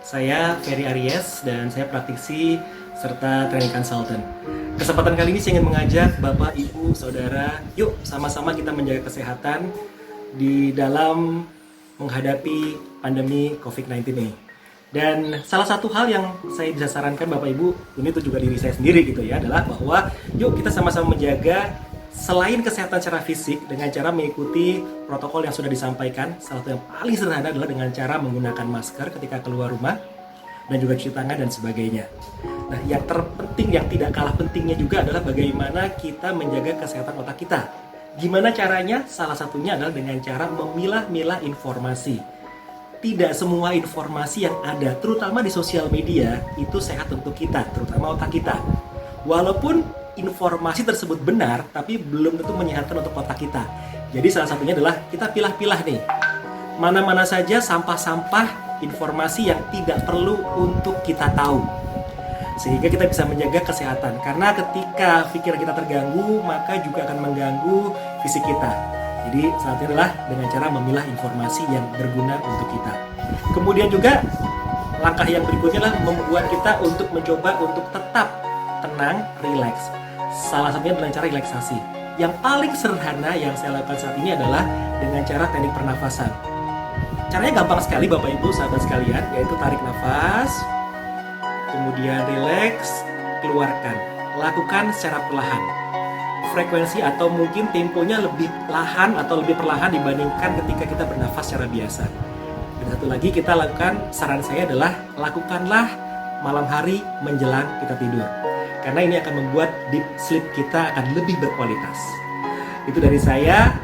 Saya Ferry Aries dan saya praktisi serta training consultant. Kesempatan kali ini saya ingin mengajak Bapak, Ibu, Saudara, yuk sama-sama kita menjaga kesehatan di dalam menghadapi pandemi COVID-19 ini. Dan salah satu hal yang saya bisa sarankan Bapak Ibu, ini tuh juga diri saya sendiri gitu ya, adalah bahwa yuk kita sama-sama menjaga selain kesehatan secara fisik dengan cara mengikuti protokol yang sudah disampaikan. Salah satu yang paling sederhana adalah dengan cara menggunakan masker ketika keluar rumah dan juga cuci tangan dan sebagainya. Nah, yang terpenting, yang tidak kalah pentingnya juga adalah bagaimana kita menjaga kesehatan otak kita. Gimana caranya? Salah satunya adalah dengan cara memilah-milah informasi. Tidak semua informasi yang ada, terutama di sosial media, itu sehat untuk kita, terutama otak kita. Walaupun informasi tersebut benar, tapi belum tentu menyehatkan untuk otak kita. Jadi salah satunya adalah kita pilah-pilah nih, mana-mana saja sampah-sampah informasi yang tidak perlu untuk kita tahu. Sehingga kita bisa menjaga kesehatan. Karena ketika pikiran kita terganggu, maka juga akan mengganggu fisik kita. Jadi salah satunya adalah dengan cara memilah informasi yang berguna untuk kita. Kemudian juga langkah yang berikutnya adalah membuat kita untuk mencoba untuk tetap tenang, rileks. Salah satunya dengan cara relaksasi. Yang paling sederhana yang saya lakukan saat ini adalah dengan cara teknik pernafasan. Caranya gampang sekali Bapak Ibu, sahabat sekalian, yaitu tarik nafas, kemudian rileks, keluarkan. Lakukan secara perlahan. Frekuensi atau mungkin temponya lebih lahan atau lebih perlahan dibandingkan ketika kita bernafas secara biasa. Dan satu lagi kita lakukan, saran saya adalah lakukanlah malam hari menjelang kita tidur. Karena ini akan membuat deep sleep kita akan lebih berkualitas. Itu dari saya.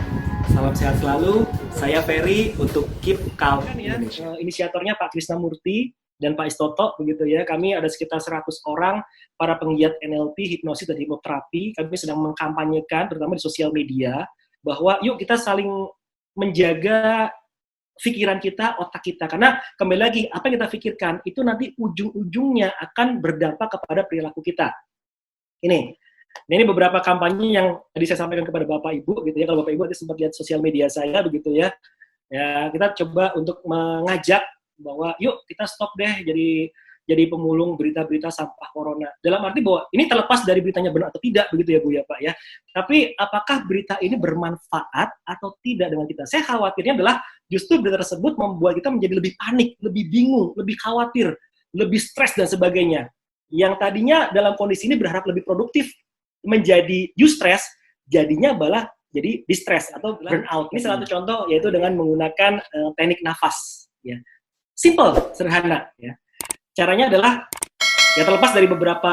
Salam sehat selalu. Saya Ferry untuk Keep Calm Indonesia. Inisiatornya Pak Krisnamurti dan Pak Istoto begitu ya. Kami ada sekitar 100 orang para penggiat NLP, hipnosis dan hipnoterapi. Kami sedang mengkampanyekan terutama di sosial media bahwa yuk kita saling menjaga pikiran kita, otak kita. Karena kembali lagi, apa yang kita pikirkan itu nanti ujung-ujungnya akan berdampak kepada perilaku kita. Ini beberapa kampanye yang tadi saya sampaikan kepada Bapak Ibu gitu ya. Kalau Bapak Ibu nanti sempat lihat sosial media saya begitu ya. Ya, kita coba untuk mengajak bahwa yuk kita stop deh jadi pemulung berita-berita sampah corona. Dalam arti bahwa ini terlepas dari beritanya benar atau tidak begitu ya Bu ya Pak ya. Tapi apakah berita ini bermanfaat atau tidak dengan kita? Saya khawatirnya adalah justru berita tersebut membuat kita menjadi lebih panik, lebih bingung, lebih khawatir, lebih stres dan sebagainya. Yang tadinya dalam kondisi ini berharap lebih produktif menjadi eustress, jadinya malah jadi distress atau burnout. Ini salah satu contoh yaitu dengan menggunakan teknik nafas. Ya. Simple, sederhana. Ya. Caranya adalah ya terlepas dari beberapa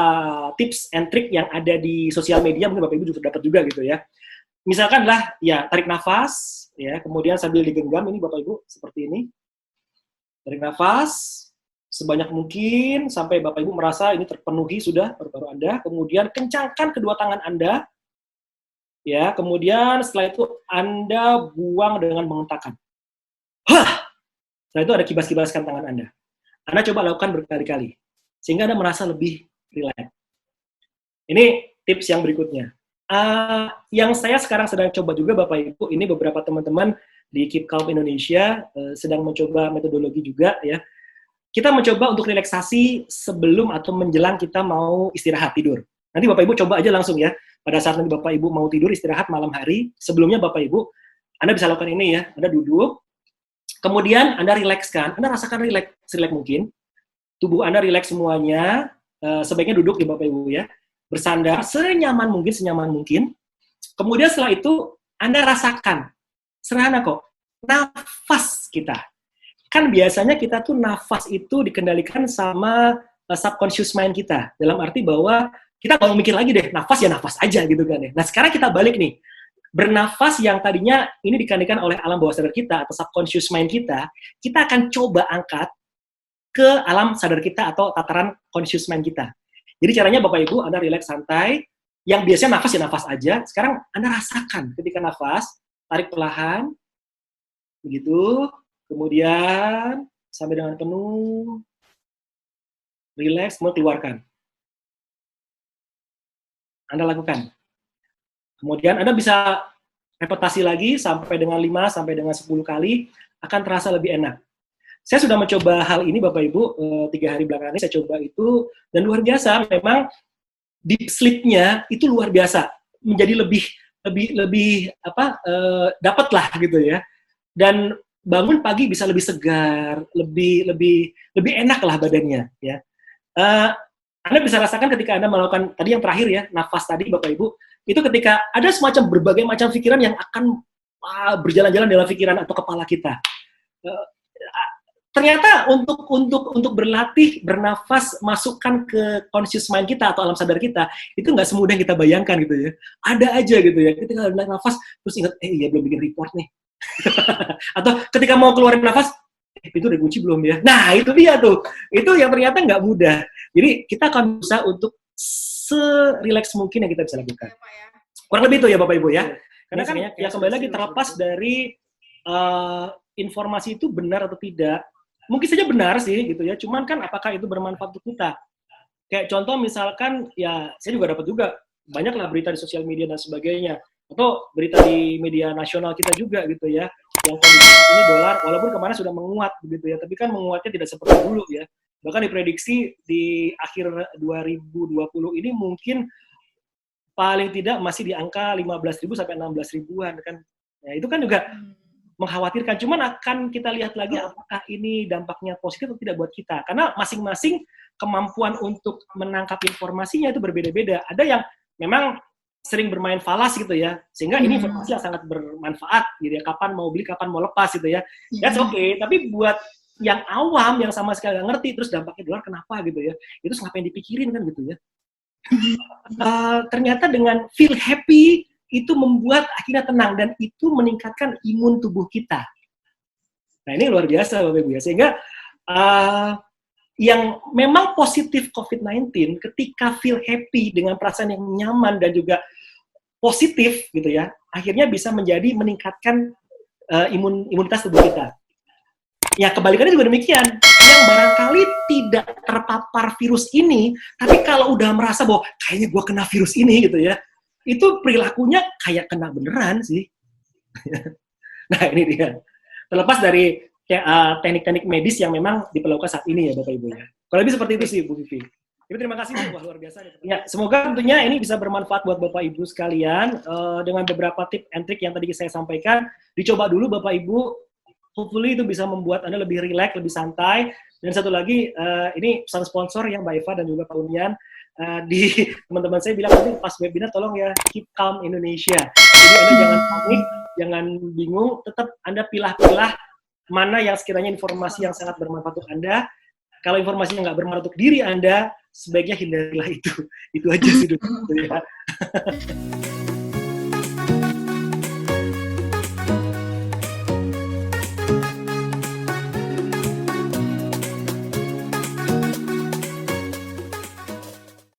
tips and trick yang ada di sosial media, mungkin Bapak Ibu juga dapat juga gitu ya. Misalkan lah ya tarik nafas, ya kemudian sambil digenggam ini Bapak Ibu seperti ini. Tarik nafas sebanyak mungkin sampai Bapak Ibu merasa ini terpenuhi sudah paru-paru Anda. Kemudian kencangkan kedua tangan Anda. Ya, kemudian setelah itu Anda buang dengan mengentakkan. Hah! Setelah itu ada kibas-kibaskan tangan Anda. Anda coba lakukan berkali-kali sehingga Anda merasa lebih rileks. Ini tips yang berikutnya. Yang saya sekarang sedang coba juga Bapak Ibu, ini beberapa teman-teman di Keep Calm Indonesia sedang mencoba metodologi juga ya. Kita mencoba untuk relaksasi sebelum atau menjelang kita mau istirahat tidur. Nanti Bapak Ibu coba aja langsung ya. Pada saat nanti Bapak Ibu mau tidur istirahat malam hari, sebelumnya Bapak Ibu, Anda bisa lakukan ini ya. Anda duduk, kemudian Anda rilekskan. Anda rasakan rileks mungkin. Tubuh Anda rileks semuanya. Sebaiknya duduk di Bapak Ibu ya. Bersandar senyaman mungkin. Kemudian setelah itu Anda rasakan. Sederhana kok. Nafas kita. Kan biasanya kita tuh nafas itu dikendalikan sama subconscious mind kita. Dalam arti bahwa kita nggak mau mikir lagi deh, nafas ya nafas aja gitu kan ya. Nah sekarang kita balik nih, bernafas yang tadinya ini dikendalikan oleh alam bawah sadar kita atau subconscious mind kita akan coba angkat ke alam sadar kita atau tataran conscious mind kita. Jadi caranya Bapak Ibu, Anda rileks santai, yang biasanya nafas ya nafas aja, sekarang Anda rasakan ketika nafas, tarik perlahan, begitu, kemudian sampai dengan penuh, rileks, mau keluarkan. Anda lakukan. Kemudian Anda bisa repetasi lagi sampai dengan 5 sampai dengan 10 kali, akan terasa lebih enak. saya sudah mencoba hal ini Bapak Ibu 3 hari belakangan ini saya coba itu dan luar biasa. Memang deep sleep-nya itu luar biasa, menjadi lebih dapatlah gitu ya. Dan bangun pagi bisa lebih segar, lebih enak lah badannya ya. Anda bisa rasakan ketika Anda melakukan tadi yang terakhir ya, nafas tadi Bapak Ibu, itu ketika ada semacam berbagai macam pikiran yang akan berjalan-jalan dalam pikiran atau kepala kita. Ternyata untuk berlatih bernafas, masukkan ke conscious mind kita atau alam sadar kita, itu nggak semudah yang kita bayangkan gitu ya. Ada aja gitu ya, ketika nafas terus ingat, iya belum bikin report nih. Atau ketika mau keluarin nafas, itu udah kunci belum ya? Nah itu dia tuh, itu yang ternyata nggak mudah. Jadi kita akan berusaha untuk se-relax mungkin yang kita bisa lakukan. Kurang lebih itu ya Bapak Ibu ya. Karena kan ya kembali lagi terlepas dari informasi itu benar atau tidak. Mungkin saja benar sih gitu ya, cuman kan apakah itu bermanfaat untuk kita? Kayak contoh misalkan, ya saya juga dapat juga banyaklah berita di sosial media dan sebagainya, atau berita di media nasional kita juga gitu ya, yang kondisi ini dolar walaupun kemarin sudah menguat begitu ya, tapi kan menguatnya tidak seperti dulu ya. Bahkan diprediksi di akhir 2020 ini mungkin paling tidak masih di angka 15.000 sampai 16.000-an kan. Ya itu kan juga mengkhawatirkan. Cuman akan kita lihat lagi apakah ini dampaknya positif atau tidak buat kita. Karena masing-masing kemampuan untuk menangkap informasinya itu berbeda-beda. Ada yang memang sering bermain falas gitu ya, sehingga ini informasi yang sangat bermanfaat gitu ya. Kapan mau beli, kapan mau lepas gitu ya. That's okay. Tapi buat yang awam, yang sama sekali nggak ngerti, terus dampaknya dolar kenapa gitu ya. Itu ngapain dipikirin kan gitu ya. Ternyata dengan feel happy itu membuat akhirnya tenang dan itu meningkatkan imun tubuh kita. Nah ini luar biasa Bapak Ibu ya. Sehingga yang memang positif COVID-19 ketika feel happy dengan perasaan yang nyaman dan juga positif gitu ya, akhirnya bisa menjadi meningkatkan imunitas tubuh kita. Ya kebalikannya juga demikian. Yang barangkali tidak terpapar virus ini, tapi kalau udah merasa bahwa kayaknya gue kena virus ini gitu ya, itu perilakunya kayak kena beneran sih. Nah ini dia. Terlepas dari teknik-teknik medis yang memang diperlakukan saat ini ya Bapak Ibu ya. Kalau lebih seperti itu sih Bu Vivi. Jadi terima kasih Bu, luar biasa. Ya semoga tentunya ini bisa bermanfaat buat Bapak Ibu sekalian dengan beberapa tip and trick yang tadi saya sampaikan. Dicoba dulu Bapak Ibu. Hopefully itu bisa membuat Anda lebih rileks, lebih santai. Dan satu lagi, ini pesan sponsor yang Mbak Eva dan juga Pak Unian. Di teman-teman saya bilang nanti pas webinar tolong ya keep calm Indonesia. Jadi Anda jangan panik, jangan bingung, tetap Anda pilah-pilah mana yang sekiranya informasi yang sangat bermanfaat untuk Anda. Kalau informasi yang nggak bermanfaat untuk diri Anda, sebaiknya hindarilah itu. Itu aja sih dulu ya.